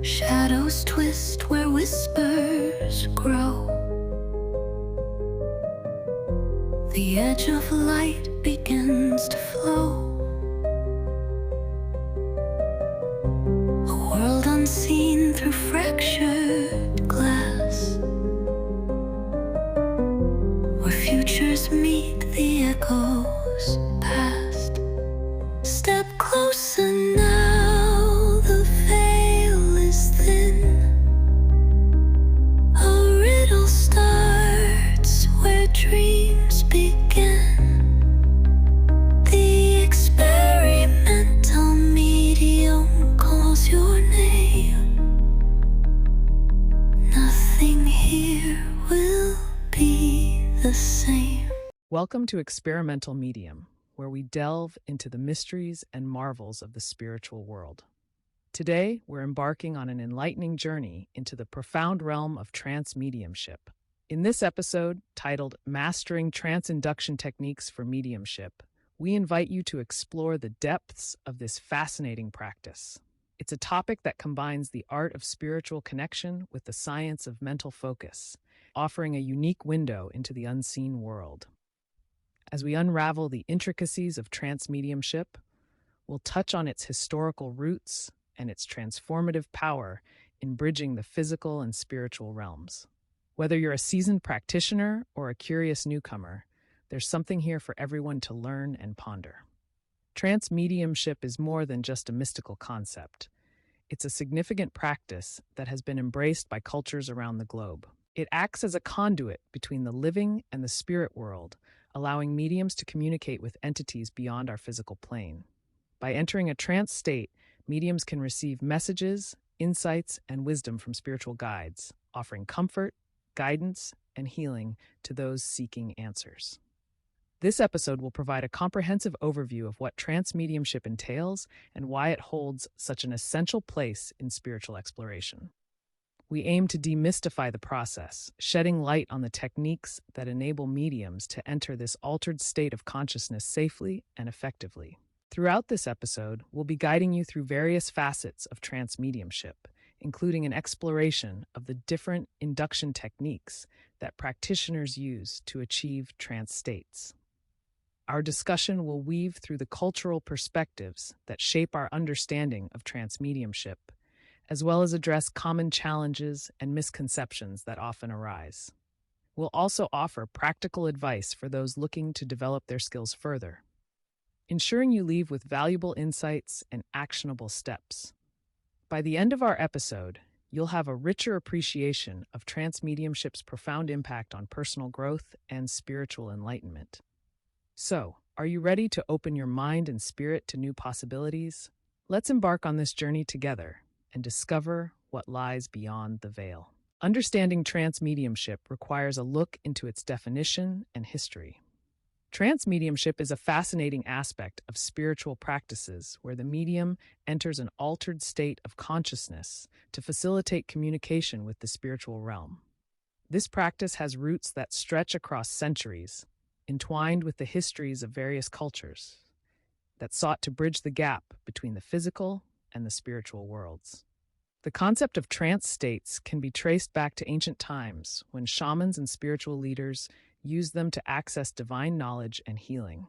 Shadows twist where whispers grow. The edge of light begins to flow. A world unseen through fractured glass, where futures meet the echoes past. Step closer now, the veil is thin. A riddle starts where dreams begin. The experimental medium calls your name. Nothing here will be the same. Welcome to Experimental Medium, where we delve into the mysteries and marvels of the spiritual world. Today, we're embarking on an enlightening journey into the profound realm of trance mediumship. In this episode, titled Mastering Trance Induction Techniques for Mediumship, we invite you to explore the depths of this fascinating practice. It's a topic that combines the art of spiritual connection with the science of mental focus, offering a unique window into the unseen world. As we unravel the intricacies of trance mediumship, we'll touch on its historical roots and its transformative power in bridging the physical and spiritual realms. Whether you're a seasoned practitioner or a curious newcomer, there's something here for everyone to learn and ponder. Trance mediumship is more than just a mystical concept. It's a significant practice that has been embraced by cultures around the globe. It acts as a conduit between the living and the spirit world, allowing mediums to communicate with entities beyond our physical plane. By entering a trance state, mediums can receive messages, insights, and wisdom from spiritual guides, offering comfort, guidance, and healing to those seeking answers. This episode will provide a comprehensive overview of what trance mediumship entails and why it holds such an essential place in spiritual exploration. We aim to demystify the process, shedding light on the techniques that enable mediums to enter this altered state of consciousness safely and effectively. Throughout this episode, we'll be guiding you through various facets of trance mediumship, including an exploration of the different induction techniques that practitioners use to achieve trance states. Our discussion will weave through the cultural perspectives that shape our understanding of trance mediumship, as well as address common challenges and misconceptions that often arise. We'll also offer practical advice for those looking to develop their skills further, ensuring you leave with valuable insights and actionable steps. By the end of our episode, you'll have a richer appreciation of trance mediumship's profound impact on personal growth and spiritual enlightenment. So, are you ready to open your mind and spirit to new possibilities? Let's embark on this journey together and discover what lies beyond the veil. Understanding trance mediumship requires a look into its definition and history. Trance mediumship is a fascinating aspect of spiritual practices where the medium enters an altered state of consciousness to facilitate communication with the spiritual realm. This practice has roots that stretch across centuries, entwined with the histories of various cultures that sought to bridge the gap between the physical and the spiritual worlds. The concept of trance states can be traced back to ancient times when shamans and spiritual leaders used them to access divine knowledge and healing.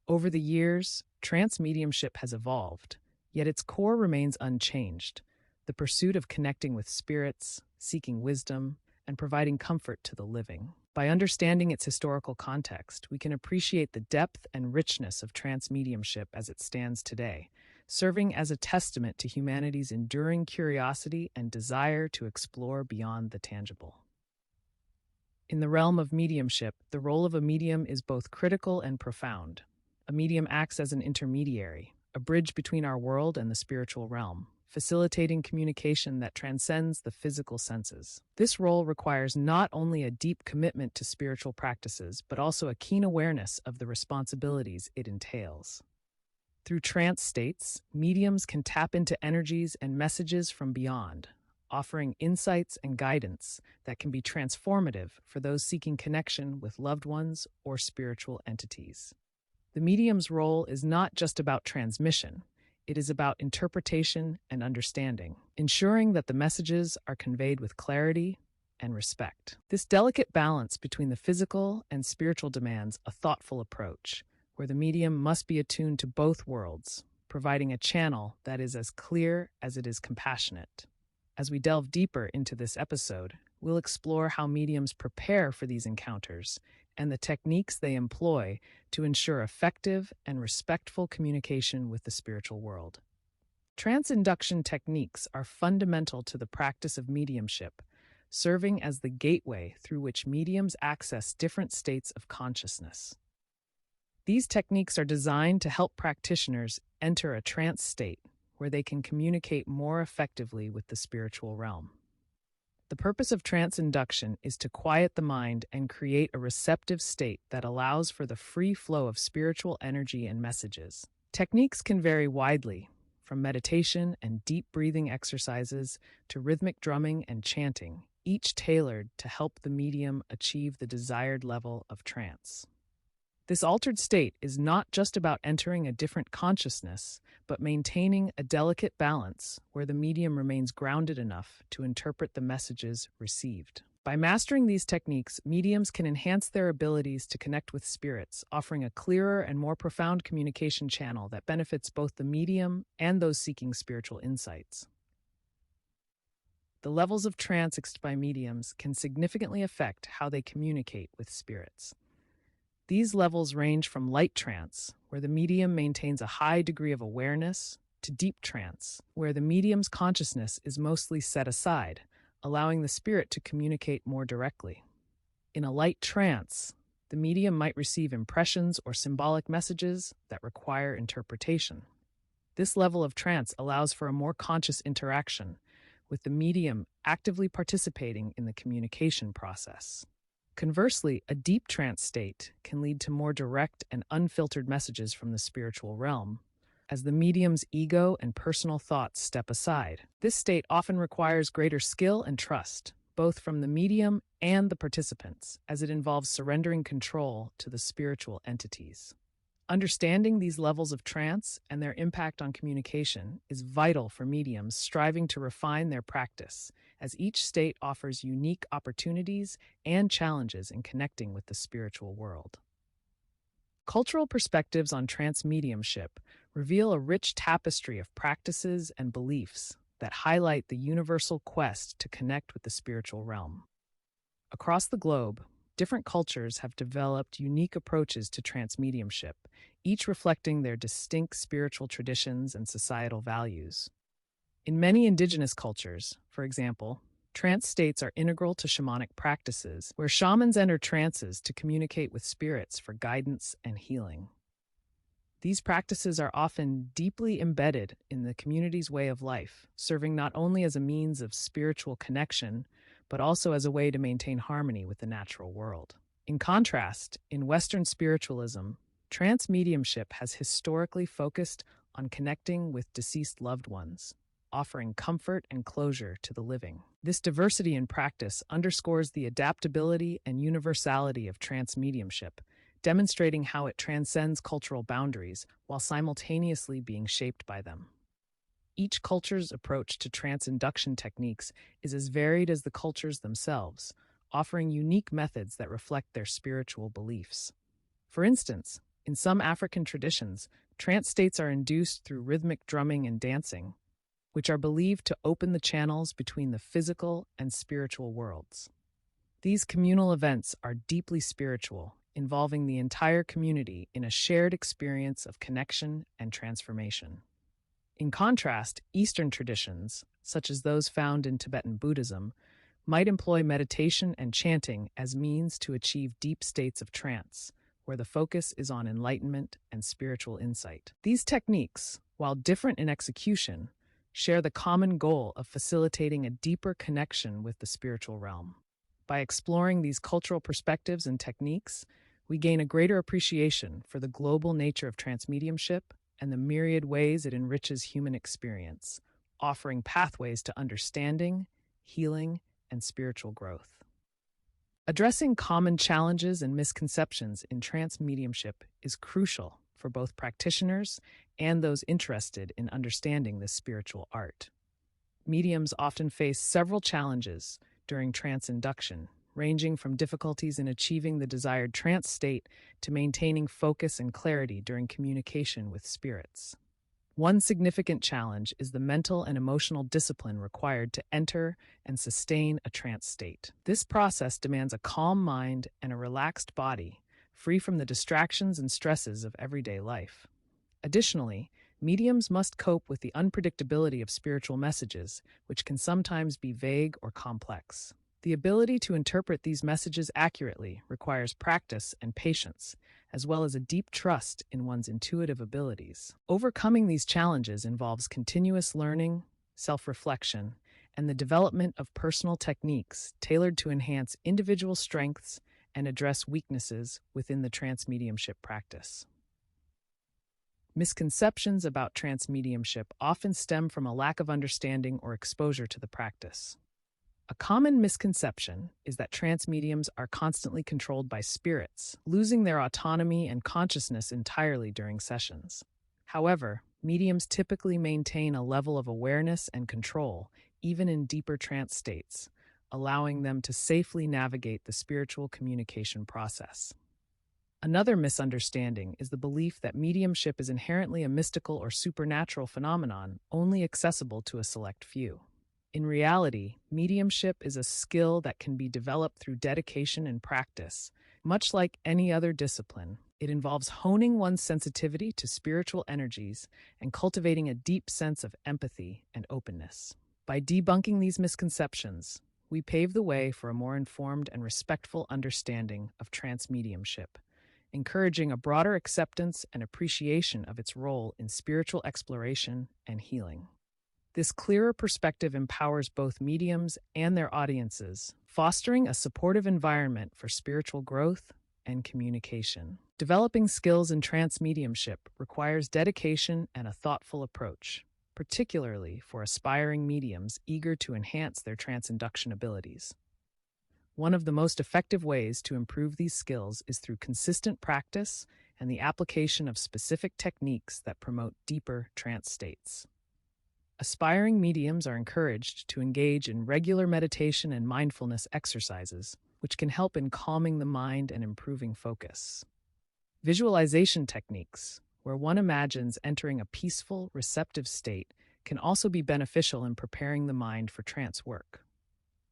Over the years, trance mediumship has evolved, yet its core remains unchanged: the pursuit of connecting with spirits, seeking wisdom, and providing comfort to the living. By understanding its historical context, we can appreciate the depth and richness of trance mediumship as it stands today, serving as a testament to humanity's enduring curiosity and desire to explore beyond the tangible. In the realm of mediumship, the role of a medium is both critical and profound. A medium acts as an intermediary, a bridge between our world and the spiritual realm, facilitating communication that transcends the physical senses. This role requires not only a deep commitment to spiritual practices, but also a keen awareness of the responsibilities it entails. Through trance states, mediums can tap into energies and messages from beyond, offering insights and guidance that can be transformative for those seeking connection with loved ones or spiritual entities. The medium's role is not just about transmission. it is about interpretation and understanding, ensuring that the messages are conveyed with clarity and respect. This delicate balance between the physical and spiritual demands a thoughtful approach, where the medium must be attuned to both worlds, providing a channel that is as clear as it is compassionate. As we delve deeper into this episode, we'll explore how mediums prepare for these encounters and the techniques they employ to ensure effective and respectful communication with the spiritual world. Trance induction techniques are fundamental to the practice of mediumship, serving as the gateway through which mediums access different states of consciousness. These techniques are designed to help practitioners enter a trance state where they can communicate more effectively with the spiritual realm. The purpose of trance induction is to quiet the mind and create a receptive state that allows for the free flow of spiritual energy and messages. Techniques can vary widely, from meditation and deep breathing exercises to rhythmic drumming and chanting, each tailored to help the medium achieve the desired level of trance. This altered state is not just about entering a different consciousness, but maintaining a delicate balance where the medium remains grounded enough to interpret the messages received. By mastering these techniques, mediums can enhance their abilities to connect with spirits, offering a clearer and more profound communication channel that benefits both the medium and those seeking spiritual insights. The levels of trance experienced by mediums can significantly affect how they communicate with spirits. These levels range from light trance, where the medium maintains a high degree of awareness, to deep trance, where the medium's consciousness is mostly set aside, allowing the spirit to communicate more directly. In a light trance, the medium might receive impressions or symbolic messages that require interpretation. This level of trance allows for a more conscious interaction, with the medium actively participating in the communication process. Conversely, a deep trance state can lead to more direct and unfiltered messages from the spiritual realm, as the medium's ego and personal thoughts step aside. This state often requires greater skill and trust, both from the medium and the participants, as it involves surrendering control to the spiritual entities. Understanding these levels of trance and their impact on communication is vital for mediums striving to refine their practice, as each state offers unique opportunities and challenges in connecting with the spiritual world. Cultural perspectives on trance mediumship reveal a rich tapestry of practices and beliefs that highlight the universal quest to connect with the spiritual realm. Across the globe, different cultures have developed unique approaches to trance mediumship, each reflecting their distinct spiritual traditions and societal values. In many indigenous cultures, for example, trance states are integral to shamanic practices, where shamans enter trances to communicate with spirits for guidance and healing. These practices are often deeply embedded in the community's way of life, serving not only as a means of spiritual connection, but also as a way to maintain harmony with the natural world. In contrast, in Western spiritualism, trance mediumship has historically focused on connecting with deceased loved ones, offering comfort and closure to the living. This diversity in practice underscores the adaptability and universality of trance mediumship, demonstrating how it transcends cultural boundaries while simultaneously being shaped by them. Each culture's approach to trance induction techniques is as varied as the cultures themselves, offering unique methods that reflect their spiritual beliefs. For instance, in some African traditions, trance states are induced through rhythmic drumming and dancing, which are believed to open the channels between the physical and spiritual worlds. These communal events are deeply spiritual, involving the entire community in a shared experience of connection and transformation. In contrast, Eastern traditions, such as those found in Tibetan Buddhism, might employ meditation and chanting as means to achieve deep states of trance, where the focus is on enlightenment and spiritual insight. These techniques, while different in execution, share the common goal of facilitating a deeper connection with the spiritual realm. By exploring these cultural perspectives and techniques, we gain a greater appreciation for the global nature of trance mediumship and the myriad ways it enriches human experience, offering pathways to understanding, healing, and spiritual growth. Addressing common challenges and misconceptions in trance mediumship is crucial for both practitioners and those interested in understanding this spiritual art. Mediums often face several challenges during trance induction, ranging from difficulties in achieving the desired trance state to maintaining focus and clarity during communication with spirits. One significant challenge is the mental and emotional discipline required to enter and sustain a trance state. This process demands a calm mind and a relaxed body, free from the distractions and stresses of everyday life. Additionally, mediums must cope with the unpredictability of spiritual messages, which can sometimes be vague or complex. The ability to interpret these messages accurately requires practice and patience, as well as a deep trust in one's intuitive abilities. Overcoming these challenges involves continuous learning, self-reflection, and the development of personal techniques tailored to enhance individual strengths and address weaknesses within the trance mediumship practice. Misconceptions about trance mediumship often stem from a lack of understanding or exposure to the practice. A common misconception is that trance mediums are constantly controlled by spirits, losing their autonomy and consciousness entirely during sessions. However, mediums typically maintain a level of awareness and control, even in deeper trance states, allowing them to safely navigate the spiritual communication process. Another misunderstanding is the belief that mediumship is inherently a mystical or supernatural phenomenon only accessible to a select few. In reality, mediumship is a skill that can be developed through dedication and practice. Much like any other discipline, it involves honing one's sensitivity to spiritual energies and cultivating a deep sense of empathy and openness. By debunking these misconceptions, we pave the way for a more informed and respectful understanding of trance mediumship, encouraging a broader acceptance and appreciation of its role in spiritual exploration and healing. This clearer perspective empowers both mediums and their audiences, fostering a supportive environment for spiritual growth and communication. Developing skills in trance mediumship requires dedication and a thoughtful approach, particularly for aspiring mediums eager to enhance their trance induction abilities. One of the most effective ways to improve these skills is through consistent practice and the application of specific techniques that promote deeper trance states. Aspiring mediums are encouraged to engage in regular meditation and mindfulness exercises, which can help in calming the mind and improving focus. Visualization techniques, where one imagines entering a peaceful, receptive state, can also be beneficial in preparing the mind for trance work.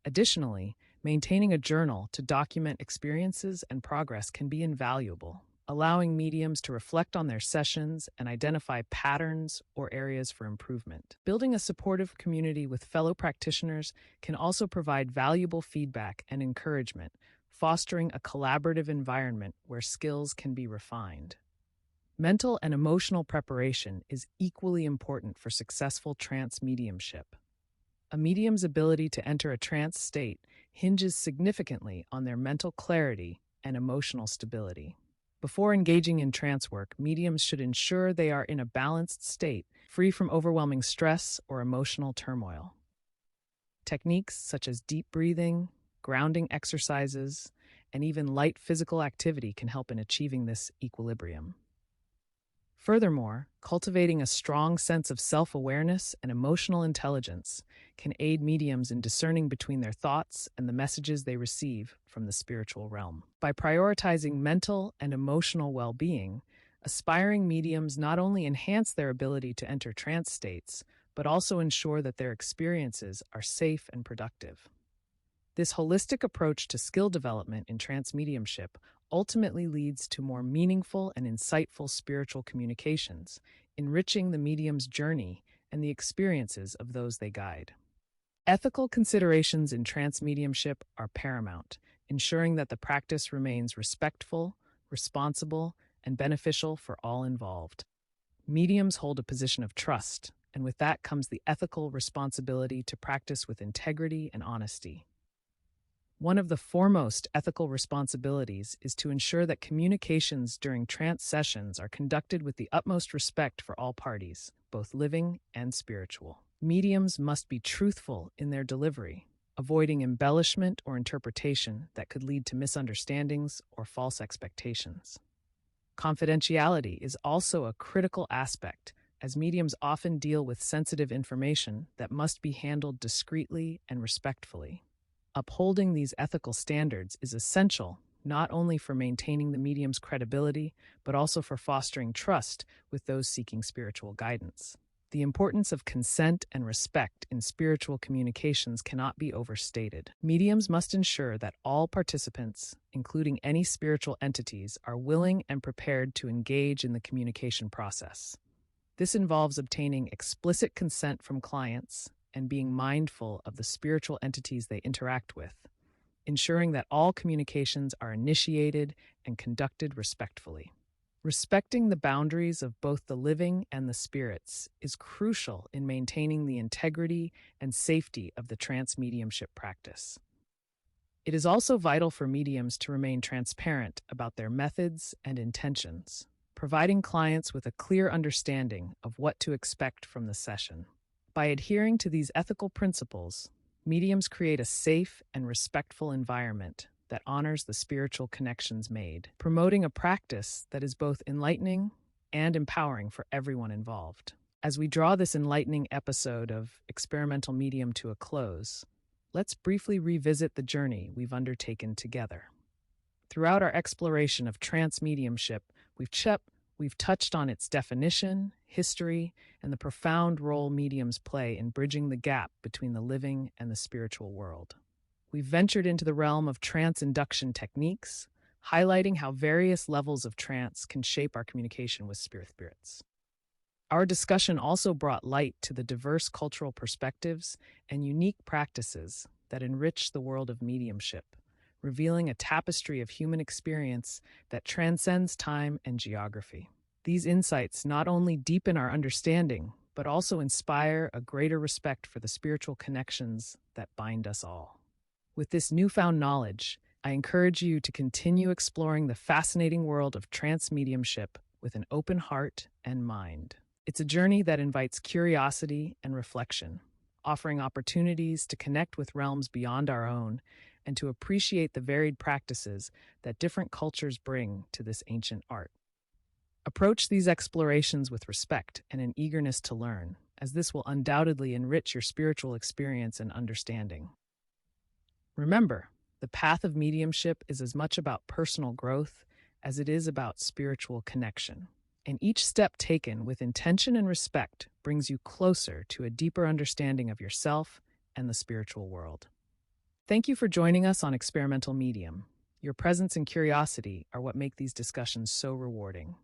Additionally, maintaining a journal to document experiences and progress can be invaluable, allowing mediums to reflect on their sessions and identify patterns or areas for improvement. Building a supportive community with fellow practitioners can also provide valuable feedback and encouragement, fostering a collaborative environment where skills can be refined. Mental and emotional preparation is equally important for successful trance mediumship. A medium's ability to enter a trance state hinges significantly on their mental clarity and emotional stability. Before engaging in trance work, mediums should ensure they are in a balanced state, free from overwhelming stress or emotional turmoil. Techniques such as deep breathing, grounding exercises, and even light physical activity can help in achieving this equilibrium. Furthermore, cultivating a strong sense of self-awareness and emotional intelligence can aid mediums in discerning between their thoughts and the messages they receive from the spiritual realm. By prioritizing mental and emotional well-being, aspiring mediums not only enhance their ability to enter trance states, but also ensure that their experiences are safe and productive. This holistic approach to skill development in trance mediumship ultimately leads to more meaningful and insightful spiritual communications, enriching the medium's journey and the experiences of those they guide. Ethical considerations in trance mediumship are paramount, ensuring that the practice remains respectful, responsible, and beneficial for all involved. Mediums hold a position of trust, and with that comes the ethical responsibility to practice with integrity and honesty. One of the foremost ethical responsibilities is to ensure that communications during trance sessions are conducted with the utmost respect for all parties, both living and spiritual. Mediums must be truthful in their delivery, avoiding embellishment or interpretation that could lead to misunderstandings or false expectations. Confidentiality is also a critical aspect, as mediums often deal with sensitive information that must be handled discreetly and respectfully. Upholding these ethical standards is essential not only for maintaining the medium's credibility, but also for fostering trust with those seeking spiritual guidance. The importance of consent and respect in spiritual communications cannot be overstated. Mediums must ensure that all participants, including any spiritual entities, are willing and prepared to engage in the communication process. This involves obtaining explicit consent from clients and being mindful of the spiritual entities they interact with, ensuring that all communications are initiated and conducted respectfully. Respecting the boundaries of both the living and the spirits is crucial in maintaining the integrity and safety of the trance mediumship practice. It is also vital for mediums to remain transparent about their methods and intentions, providing clients with a clear understanding of what to expect from the session. By adhering to these ethical principles, mediums create a safe and respectful environment that honors the spiritual connections made, promoting a practice that is both enlightening and empowering for everyone involved. As we draw this enlightening episode of Experimental Medium to a close, let's briefly revisit the journey we've undertaken together. Throughout our exploration of trance mediumship, we've touched on its definition, history, and the profound role mediums play in bridging the gap between the living and the spiritual world. We've ventured into the realm of trance induction techniques, highlighting how various levels of trance can shape our communication with spirits. Our discussion also brought light to the diverse cultural perspectives and unique practices that enrich the world of mediumship, revealing a tapestry of human experience that transcends time and geography. These insights not only deepen our understanding, but also inspire a greater respect for the spiritual connections that bind us all. With this newfound knowledge, I encourage you to continue exploring the fascinating world of trance mediumship with an open heart and mind. It's a journey that invites curiosity and reflection, offering opportunities to connect with realms beyond our own and to appreciate the varied practices that different cultures bring to this ancient art. Approach these explorations with respect and an eagerness to learn, as this will undoubtedly enrich your spiritual experience and understanding. Remember, the path of mediumship is as much about personal growth as it is about spiritual connection, and each step taken with intention and respect brings you closer to a deeper understanding of yourself and the spiritual world. Thank you for joining us on Experimental Medium. Your presence and curiosity are what make these discussions so rewarding.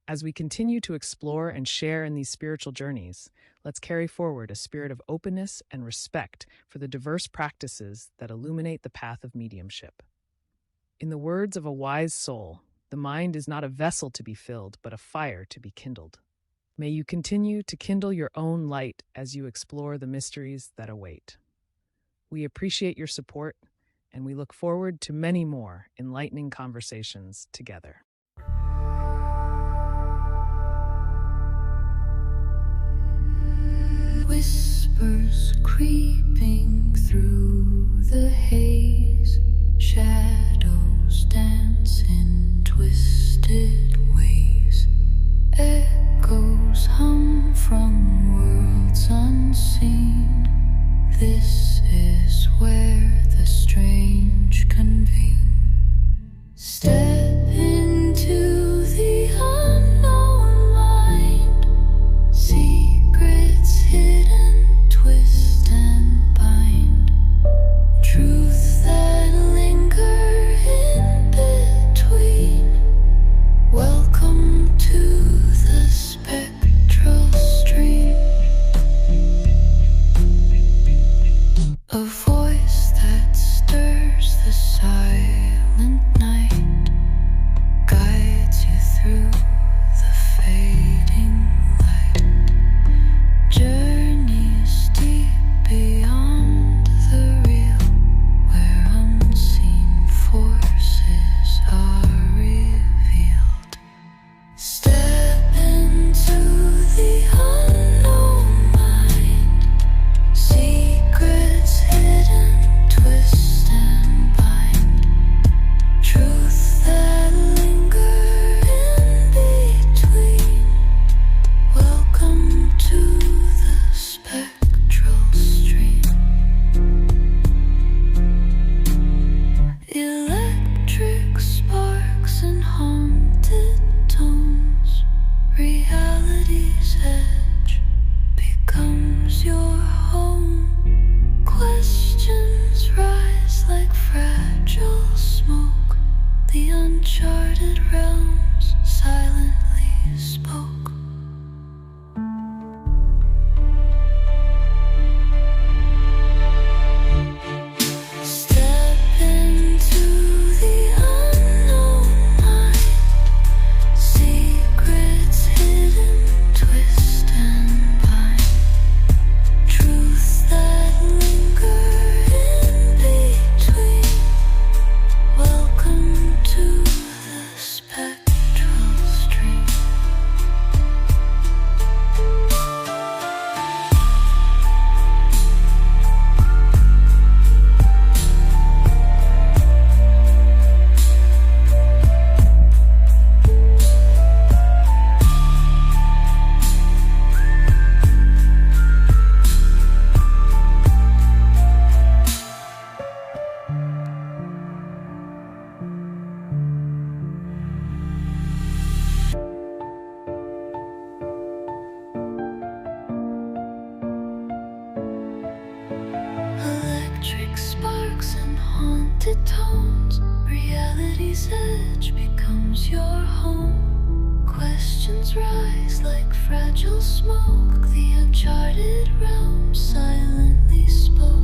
As we continue to explore and share in these spiritual journeys, let's carry forward a spirit of openness and respect for the diverse practices that illuminate the path of mediumship. In the words of a wise soul, the mind is not a vessel to be filled, but a fire to be kindled. May you continue to kindle your own light as you explore the mysteries that await. We appreciate your support, and we look forward to many more enlightening conversations together. Whispers creeping through the haze, shadows dance in twisted ways, echoes hum from worlds unseen. This is where the strange convene. Step into the unknown mind, secrets hidden, twist and bind, truths that linger in between. Welcome to the spectral stream, a voice that stirs the silence. your home. Questions rise like fragile smoke. The uncharted realm silently spoke.